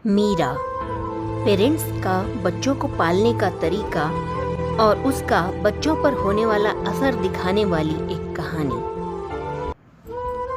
Meera, parents का बच्चों को पालने का तरीका और उसका बच्चों पर होने वाला असर दिखाने वाली एक कहानी।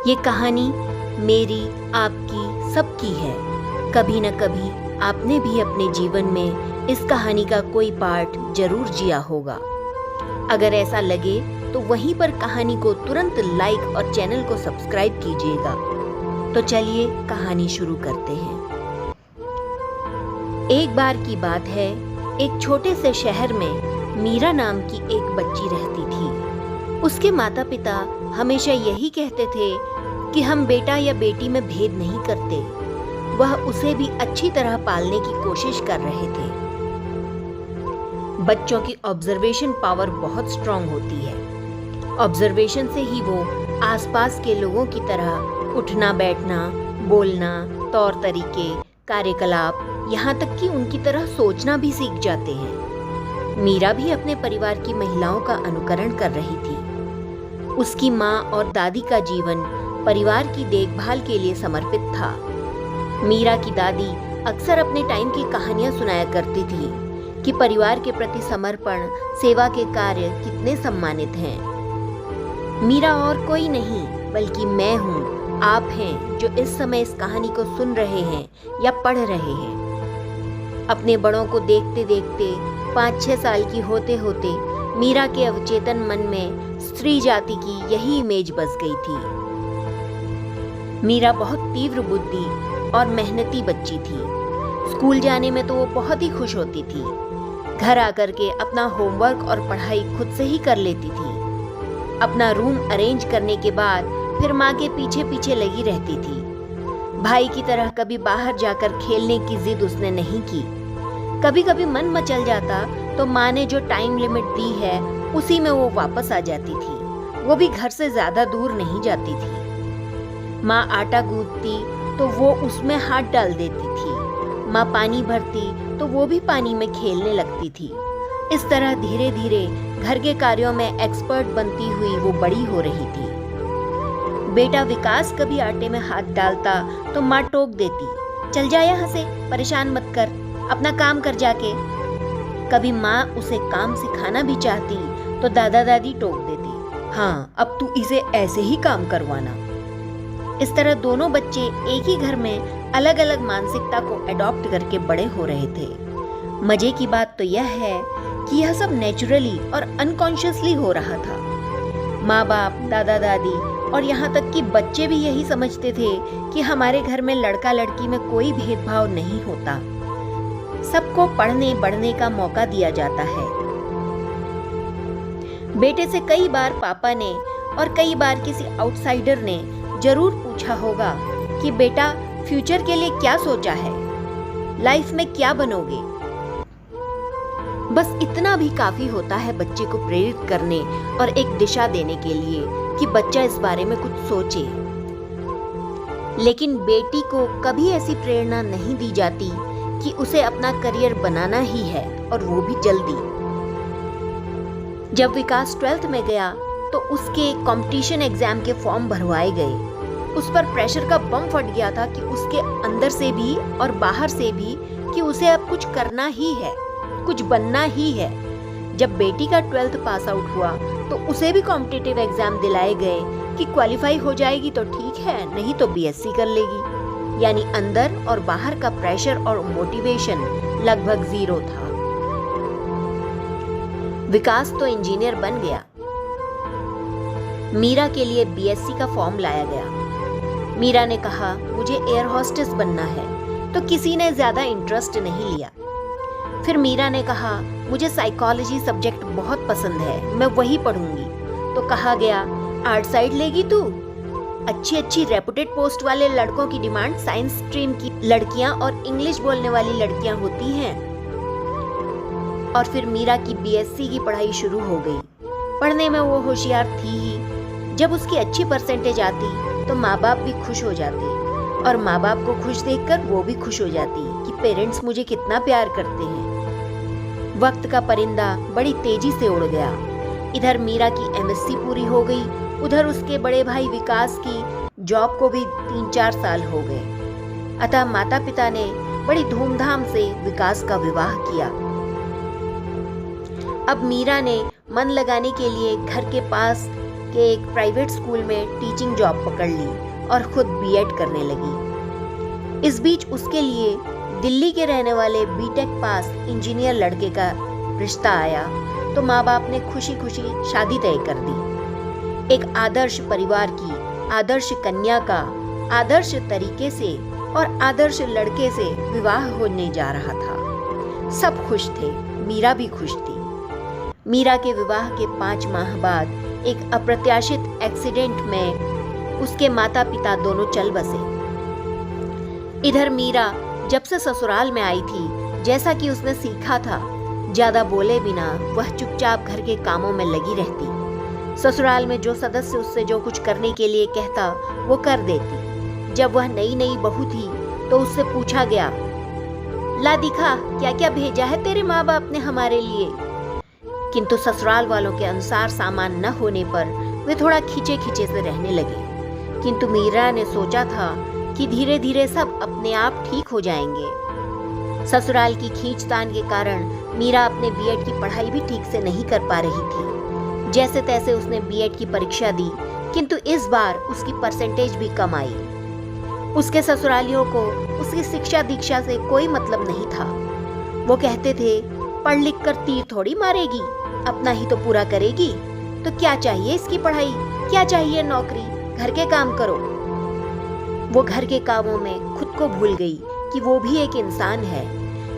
ये कहानी मेरी, आपकी, सबकी है। कभी न कभी आपने भी अपने जीवन में इस कहानी का कोई पार्ट जरूर जिया होगा। अगर ऐसा लगे तो वहीं पर कहानी को तुरंत लाइक और चैनल को सब्सक्राइब कीजिएगा। तो चलिए कहानी शुरू करते हैं। एक बार की बात है, एक छोटे से शहर में मीरा नाम की एक बच्ची रहती थी। उसके माता पिता हमेशा यही कहते थे कि हम बेटा या बेटी में भेद नहीं करते। वह उसे भी अच्छी तरह पालने की कोशिश कर रहे थे। बच्चों की ऑब्जर्वेशन पावर बहुत स्ट्रांग होती है। ऑब्जर्वेशन से ही वो आसपास के लोगों की तरह उठना बैठना, बोलना, तौर तरीके, कार्यकलाप, यहाँ तक कि उनकी तरह सोचना भी सीख जाते हैं। मीरा भी अपने परिवार की महिलाओं का अनुकरण कर रही थी। उसकी माँ और दादी का जीवन परिवार की देखभाल के लिए समर्पित था। मीरा की दादी अक्सर अपने टाइम की कहानियां सुनाया करती थी कि परिवार के प्रति समर्पण, सेवा के कार्य कितने सम्मानित हैं। मीरा और कोई नहीं बल्कि मैं हूँ, आप हैं जो इस समय इस कहानी को सुन रहे हैं या पढ़ रहे हैं। अपने बड़ों को देखते देखते 5-6 साल की होते होते मीरा के अवचेतन मन में स्त्री जाति की यही इमेज बस गई थी। मीरा बहुत तीव्र बुद्धि और मेहनती बच्ची थी। स्कूल जाने में तो वो बहुत ही खुश होती थी। घर आकर के अपना होमवर्क और पढ़ाई खुद से ही कर लेती थी। अपना रूम अरेंज करने के बाद फिर माँ के पीछे पीछे लगी रहती थी। भाई की तरह कभी बाहर जाकर खेलने की जिद उसने नहीं की। कभी कभी मन मचल जाता तो माँ ने जो टाइम लिमिट दी है उसी में वो वापस आ जाती थी। वो भी घर से ज्यादा दूर नहीं जाती थी। माँ आटा गूंथती तो वो उसमें हाथ डाल देती थी। माँ पानी भरती तो वो भी पानी में खेलने लगती थी। इस तरह धीरे धीरे घर के कार्यों में एक्सपर्ट बनती हुई वो बड़ी हो रही थी। बेटा विकास कभी आटे में हाथ डालता तो माँ टोक देती, चल जा यहाँ से, परेशान मत कर, अपना काम कर जाके। कभी माँ उसे काम सिखाना भी चाहती तो दादा दादी टोक देती, हाँ अब तू इसे ऐसे ही काम करवाना। इस तरह दोनों बच्चे एक ही घर में अलग अलग मानसिकता को एडॉप्ट करके बड़े हो रहे थे। मजे की बात तो यह है कि यह सब नेचुरली और अनकॉन्शियसली हो रहा था। माँ बाप, दादा दादी और यहाँ तक कि बच्चे भी यही समझते थे कि हमारे घर में लड़का लड़की में कोई भेदभाव नहीं होता। सबको पढ़ने बढ़ने का मौका दिया जाता है। बेटे से कई बार पापा ने और कई बार किसी आउटसाइडर ने जरूर पूछा होगा कि बेटा फ्यूचर के लिए क्या सोचा है, लाइफ में क्या बनोगे। बस इतना भी काफी होता है बच्चे को प्रेरित करने और एक दिशा देने के लिए कि बच्चा इस बारे में कुछ सोचे। लेकिन बेटी को कभी ऐसी प्रेरणा नहीं दी जाती कि उसे अपना करियर बनाना ही है, और वो भी जल्दी। जब विकास 12th में गया तो उसके कंपटीशन एग्जाम के फॉर्म भरवाए गए। उस पर प्रेशर का बम फट गया था कि उसके अंदर से भी और बाहर से भी कि उसे अब कुछ करना ही है, कुछ बनना ही है। जब बेटी का 12th पास आउट हुआ तो उसे भी कॉम्पिटिटिव एग्जाम दिलाए गए कि क्वालिफाई हो जाएगी तो ठीक है, नहीं तो बीएससी कर लेगी। यानी अंदर और बाहर का प्रेशर और मोटिवेशन लगभग 0 था। विकास तो इंजीनियर बन गया। मीरा के लिए बीएससी का फॉर्म लाया गया। मीरा ने कहा मुझे एयर होस्टेस बनना है, तो किसी ने ज्यादा इंटरेस्ट नहीं लिया। फिर मीरा ने कहा मुझे साइकोलॉजी सब्जेक्ट बहुत पसंद है, मैं वही पढ़ूंगी। तो कहा गया आर्ट साइड लेगी तू, अच्छी अच्छी रेपुटेड पोस्ट वाले लड़कों की डिमांड साइंस स्ट्रीम की लड़कियां और इंग्लिश बोलने वाली लड़कियां होती हैं। और फिर मीरा की बीएससी की पढ़ाई शुरू हो गई। पढ़ने में वो होशियार थी ही। जब उसकी अच्छी परसेंटेज आती तो माँ बाप भी खुश हो जाते, और माँ बाप को खुश देखकर वो भी खुश हो जाती कि पेरेंट्स मुझे कितना प्यार करते हैं। वक्त का परिंदा बड़ी तेजी से उड़ गया। इधर मीरा की एमएससी पूरी हो गई, उधर उसके बड़े भाई विकास की जॉब को भी 3-4 साल हो गए। अतः माता पिता ने बड़ी धूमधाम से विकास का विवाह किया। अब मीरा ने मन लगाने के लिए घर के पास के एक प्राइवेट स्कूल में टीचिंग जॉब पकड़ ली और खुद बीएड करने लगी। इस बीच उसके लिए दिल्ली के रहने वाले बीटेक पास इंजीनियर लड़के का रिश्ता आया तो माँ बाप ने खुशी खुशी शादी तय कर दी। एक आदर्श परिवार की आदर्श कन्या का आदर्श तरीके से और आदर्श लड़के से विवाह होने जा रहा था। सब खुश थे, मीरा भी खुश थी। मीरा के विवाह के 5 माह बाद एक अप्रत्याशित एक्सीडेंट में उसके माता पिता दोनों चल बसे। इधर मीरा जब से ससुराल में आई थी, जैसा कि उसने सीखा था, ज्यादा बोले बिना वह चुपचाप घर के कामों में लगी रहती। ससुराल में जो सदस्य उससे जो कुछ करने के लिए कहता वो कर देती। जब वह नई नई बहू थी तो उससे पूछा गया, ला दिखा क्या क्या भेजा है तेरे माँ बाप ने हमारे लिए। किंतु ससुराल वालों के अनुसार सामान न होने पर वे थोड़ा खींचे खींचे से रहने लगे। किंतु मीरा ने सोचा था कि धीरे धीरे सब अपने आप ठीक हो जाएंगे। ससुराल की खींचतान के कारण मीरा अपने बीएड की पढ़ाई भी ठीक से नहीं कर पा रही थी। जैसे तैसे उसने बीएड की परीक्षा दी, किंतु इस बार उसकी परसेंटेज भी कम आई। उसके ससुरालियों को उसकी शिक्षा दीक्षा से कोई मतलब नहीं था। वो कहते थे, पढ़ लिख कर तीर थोड़ी मारेगी, अपना ही तो पूरा करेगी, तो क्या चाहिए इसकी पढ़ाई, क्या चाहिए नौकरी, घर के काम करो। वो घर के कामों में खुद को भूल गई कि वो भी एक इंसान है,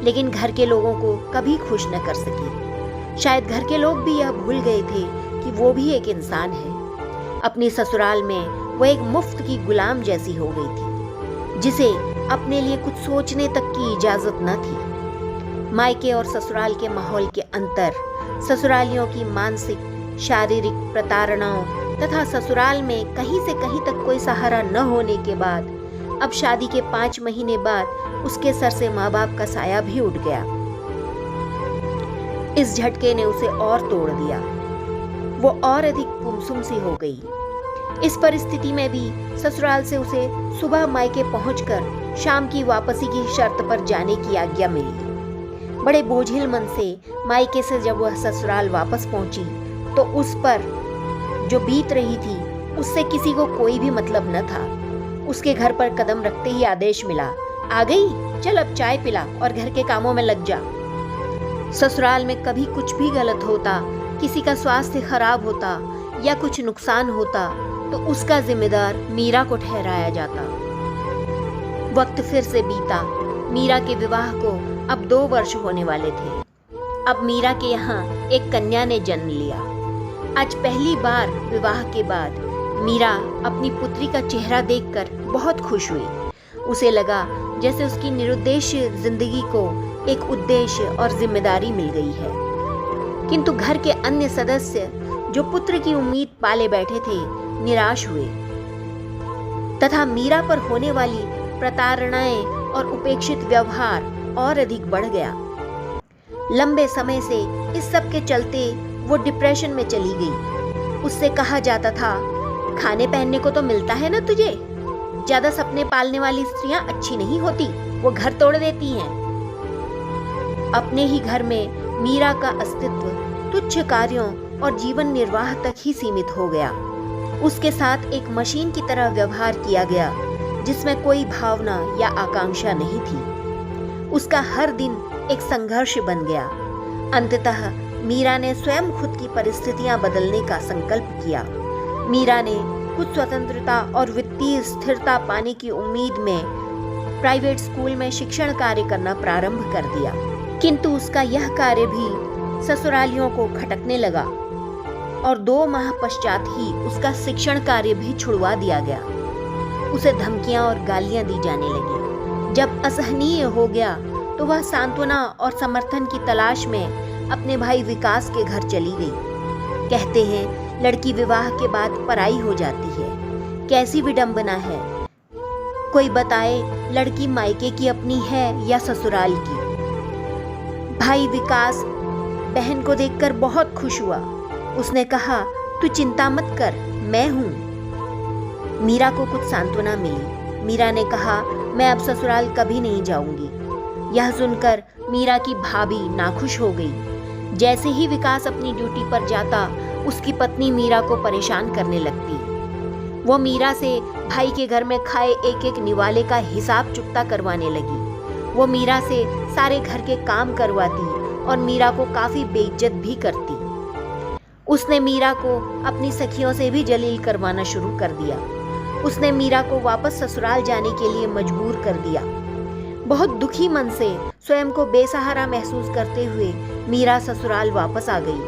लेकिन घर के लोगों को कभी खुश न कर सकी। शायद घर के लोग भी यह भूल गए थे कि वो भी एक इंसान है। अपनी ससुराल में वो एक मुफ्त की गुलाम जैसी हो गई थी, जिसे अपने लिए कुछ सोचने तक की इजाजत न थी। मायके और ससुराल के माहौल के अंतर, ससुरालियों की मानसिक शारीरिक प्रताड़नाओं तथा ससुराल में कहीं से कहीं तक कोई सहारा न होने के बाद अब शादी के 5 महीने बाद उसके सर से माँ बाप का साया भी उठ गया। इस झटके ने उसे और तोड़ दिया। वो और अधिक गुमसुम सी हो गई। इस परिस्थिति में भी ससुराल से उसे सुबह मायके पहुंचकर शाम की वापसी की शर्त पर जाने की आज्ञा मिली। बड़े बोझिल मन से मायके से जब वह ससुराल वापस पहुंची तो उस पर जो बीत रही थी उससे किसी को कोई भी मतलब न था। उसके घर पर कदम रखते ही आदेश मिला, आ गई, चल अब चाय पिला और घर के कामों में लग जा। ससुराल में कभी कुछ भी गलत होता, किसी का स्वास्थ्य खराब होता या कुछ नुकसान होता तो उसका जिम्मेदार मीरा को ठहराया जाता। वक्त फिर से बीता। मीरा के विवाह को अब 2 वर्ष होने वाले थे। अब मीरा के यहाँ एक कन्या ने जन्म लिया। आज पहली बार विवाह के बाद मीरा अपनी पुत्री का चेहरा देखकर बहुत खुश हुई। उसे लगा जैसे उसकी निरुद्देश्य जिंदगी को एक उद्देश्य और जिम्मेदारी मिल गई है। किंतु घर के अन्य सदस्य जो पुत्र की उम्मीद पाले बैठे थे, निराश हुए तथा मीरा पर होने वाली प्रताड़नाएं और उपेक्षित व्यवहार और अधिक बढ़ गया। लंबे समय से इस सब के चलते वो डिप्रेशन में चली गई। उससे कहा जाता था, खाने पहनने को तो मिलता है ना तुझे, ज्यादा सपने पालने वाली स्त्रियां अच्छी नहीं होती, वो घर तोड़ देती हैं। अपने ही घर में मीरा का अस्तित्व तुच्छ कार्यों और जीवन निर्वाह तक ही सीमित हो गया। उसके साथ एक मशीन की तरह व्यवहार किया गया जिसमें कोई भावना या आकांक्षा नहीं थी। उसका हर दिन एक संघर्ष बन गया। अंततः मीरा ने स्वयं खुद की परिस्थितियां बदलने का संकल्प किया। मीरा ने कुछ स्वतंत्रता और वित्तीय स्थिरता पाने की उम्मीद में प्राइवेट स्कूल में शिक्षण कार्य करना प्रारंभ कर दिया। किंतु उसका यह कार्य भी ससुरालियों को खटकने लगा और 2 माह पश्चात ही उसका शिक्षण कार्य भी छुड़वा दिया गया। उसे धमकियां और गालियां दी जाने लगी। जब असहनीय हो गया तो वह सांत्वना और समर्थन की तलाश में अपने भाई विकास के घर चली गई। कहते हैं लड़की विवाह के बाद पराई हो जाती है। कैसी विडंबना है। कोई बताए लड़की मायके की अपनी है या ससुराल की। भाई विकास बहन को देखकर बहुत खुश हुआ। उसने कहा, तू चिंता मत कर, मैं हूँ। मीरा को कुछ सांत्वना मिली। मीरा ने कहा, मैं अब ससुराल कभी नहीं जाऊंगी। यह सुनकर मीरा की भाभी नाखुश हो गई। जैसे ही विकास अपनी ड्यूटी पर जाता, उसकी पत्नी मीरा को परेशान करने लगती। वो मीरा से भाई के घर में खाए एक एक निवाले का हिसाब चुकता करवाने लगी। वो मीरा से सारे घर के काम करवाती और मीरा को काफी बेइज्जत भी करती। उसने मीरा को अपनी सखियों से भी जलील करवाना शुरू कर दिया। उसने मीरा को वापस ससुराल जाने के लिए मजबूर कर दिया। बहुत दुखी मन से, स्वयं को बेसहारा महसूस करते हुए मीरा ससुराल वापस आ गई।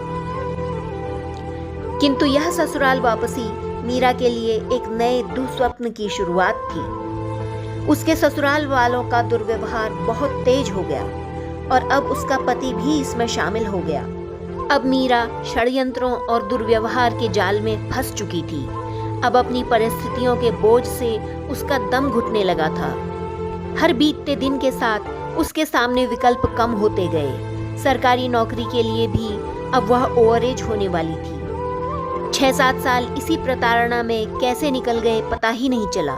किंतु यह ससुराल वापसी मीरा के लिए एक नए दुस्वप्न की शुरुआत थी। उसके ससुराल वालों का दुर्व्यवहार बहुत तेज हो गया और अब उसका पति भी इसमें शामिल हो गया। अब मीरा षड्यंत्रों और दुर्व्यवहार के जाल में फंस चुकी थी। अब अपनी परिस्थितियों के बोझ से उसका दम घुटने लगा था। हर बीतते दिन के साथ उसके सामने विकल्प कम होते गए। सरकारी नौकरी के लिए भी अब वह ओवरएज होने वाली थी। 6-7 साल इसी प्रताड़ना में कैसे निकल गए पता ही नहीं चला।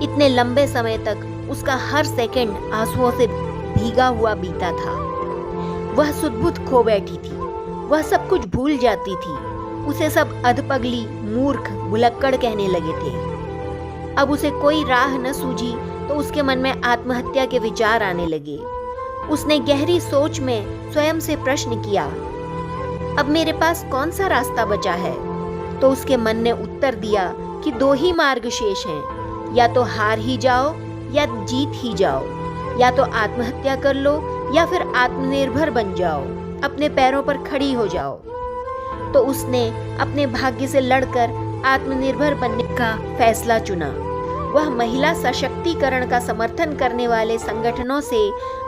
इतने लंबे समय तक उसका हर सेकंड आंसुओं से भीगा हुआ बीता था। वह सुध-बुध खो बैठी थी। वह सब कुछ भूल जाती थी। उसे सब अधपगली, मूर्ख, भुलक्कड़ कहने लगे थे। अब उसे कोई राह न सूझी तो उसके मन में आत्महत्या के विचार आने लगे। उसने गहरी सोच में स्वयं से प्रश्न किया, अब मेरे पास कौन सा रास्ता बचा है? तो उसके मन ने उत्तर दिया कि 2 ही मार्ग शेष हैं, या तो हार ही जाओ या जीत ही जाओ, या तो आत्महत्या कर लो या फिर आत्मनिर्भर बन जाओ, अपने पैरों पर खड़ी हो जाओ। तो उसने अपने भाग्य से लड़कर आत्मनिर्भर बनने का फैसला चुना। वह महिला सशक्तिकरण का समर्थन करने वाले संगठनों से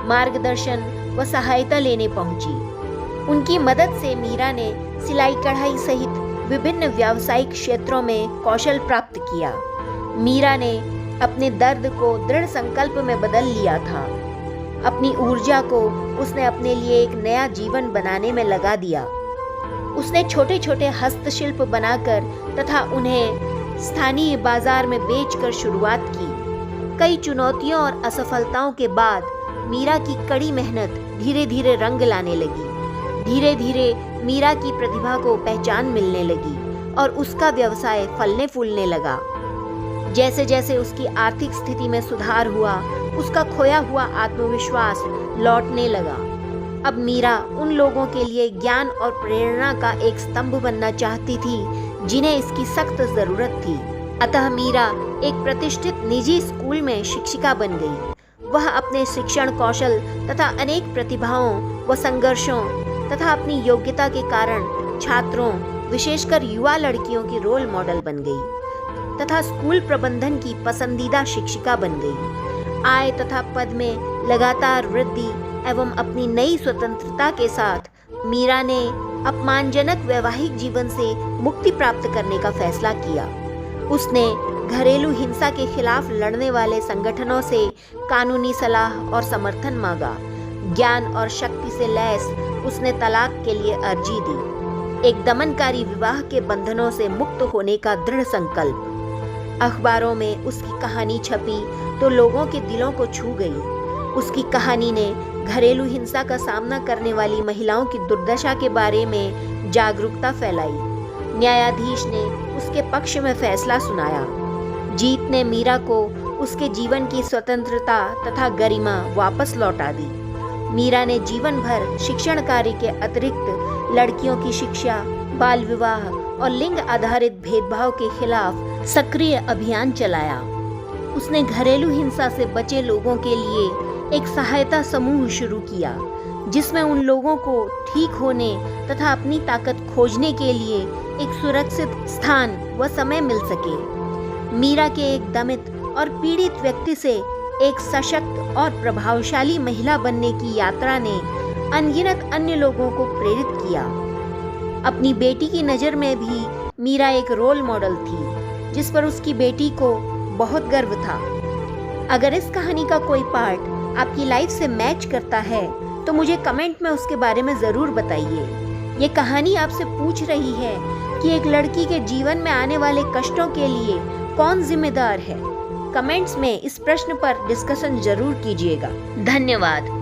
मार्गदर्शन व सहायता लेने पहुंची। उनकी मदद से मीरा ने सिलाई कढ़ाई सहित विभिन्न व्यावसायिक क्षेत्रों में कौशल प्राप्त किया। मीरा ने अपने दर्द को दृढ़ संकल्प में बदल लिया था। अपनी ऊर्जा को उसने अपने लिए एक नया जीवन बनाने में लगा दिया। उसने छोटे छोटे हस्तशिल्प बनाकर तथा उन्हें स्थानीय बाजार में बेचकर शुरुआत की। कई चुनौतियों और असफलताओं के बाद मीरा की कड़ी मेहनत धीरे धीरे रंग लाने लगी। धीरे धीरे मीरा की प्रतिभा को पहचान मिलने लगी और उसका व्यवसाय फलने फूलने लगा। जैसे जैसे उसकी आर्थिक स्थिति में सुधार हुआ, उसका खोया हुआ आत्मविश्वास लौटने लगा। अब मीरा उन लोगों के लिए ज्ञान और प्रेरणा का एक स्तंभ बनना चाहती थी जिन्हें इसकी सख्त जरूरत थी। अतः मीरा एक प्रतिष्ठित निजी स्कूल में शिक्षिका बन गई। वह अपने शिक्षण कौशल तथा अनेक प्रतिभाओं व संघर्षों तथा अपनी योग्यता के कारण छात्रों, विशेषकर युवा लड़कियों की रोल मॉडल बन गई तथा स्कूल प्रबंधन की पसंदीदा शिक्षिका बन गई। आय तथा पद में लगातार वृद्धि एवं अपनी नई स्वतंत्रता के साथ मीरा ने अपमानजनक वैवाहिक जीवन से मुक्ति प्राप्त करने का फैसला किया। उसने घरेलू हिंसा के खिलाफ लड़ने वाले संगठनों से कानूनी सलाह और समर्थन मांगा। ज्ञान और शक्ति से लैस उसने तलाक के लिए अर्जी दी। एक दमनकारी विवाह के बंधनों से मुक्त होने का दृढ़ संकल्प। अखबारों में उसकी कहानी छपी तो लोगों के दिलों को छू गई। उसकी कहानी ने घरेलू हिंसा का सामना करने वाली महिलाओं की दुर्दशा के बारे में जागरूकता फैलाई। न्यायाधीश ने उसके पक्ष में फैसला सुनाया। जीत ने मीरा को उसके जीवन की स्वतंत्रता तथा गरिमा वापस लौटा दी। मीरा ने जीवन भर शिक्षण कार्य के अतिरिक्त लड़कियों की शिक्षा, बाल विवाह और लिंग आधारित भेदभाव के खिलाफ सक्रिय अभियान चलाया। उसने घरेलू हिंसा से बचे लोगों के लिए एक सहायता समूह शुरू किया, जिसमें उन लोगों को ठीक होने तथा अपनी ताकत खोजने के लिए एक सुरक्षित स्थान व समय मिल सके। मीरा के एक दमित और पीड़ित व्यक्ति से एक सशक्त और प्रभावशाली महिला बनने की यात्रा ने अनगिनत अन्य लोगों को प्रेरित किया। अपनी बेटी की नज़र में भी मीरा एक रोल मॉडल थी, जिस पर उसकी बेटी को बहुत गर्व था। अगर इस कहानी का कोई पार्ट आपकी लाइफ से मैच करता है तो मुझे कमेंट में उसके बारे में ज़रूर बताइए। ये कहानी आपसे पूछ रही है कि एक लड़की के जीवन में आने वाले कष्टों के लिए कौन जिम्मेदार है। कमेंट्स में इस प्रश्न पर डिस्कशन जरूर कीजिएगा। धन्यवाद।